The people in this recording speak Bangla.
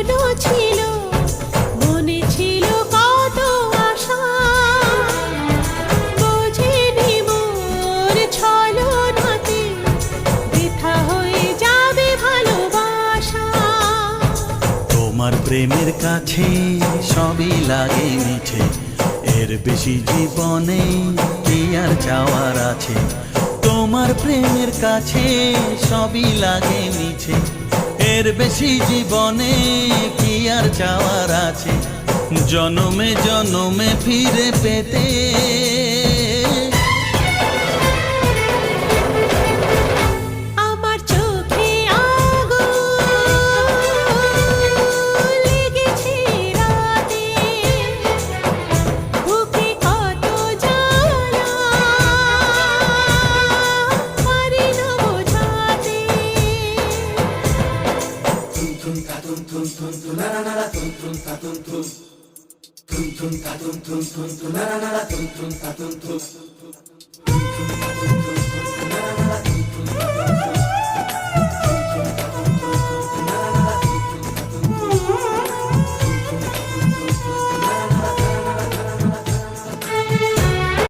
স্বপ্ন ছিল, মনে ছিল কত আশা, বোঝেনি মোর ছলনাতে বৃথা হয়ে যাবে ভালোবাসা। তোমার প্রেমের কাছে সবই লাগে মিঠে, এর বেশি জীবনে কি আর চাওয়ার আছে। তোমার প্রেমের কাছে সবই লাগে মিঠে, এর বেশি জীবনে কি আর চাওয়ার আছে। জনমে জনমে ফিরে পেতে আমার চোখে আগুন লেগেছে রাতে, বুকে কত জ্বালা পারি না বোঝাতে। tum ta tum tum tum tum la la la tum tum ta tum tum tum tum ta tum tum tum tum la la la tum tum ta tum tum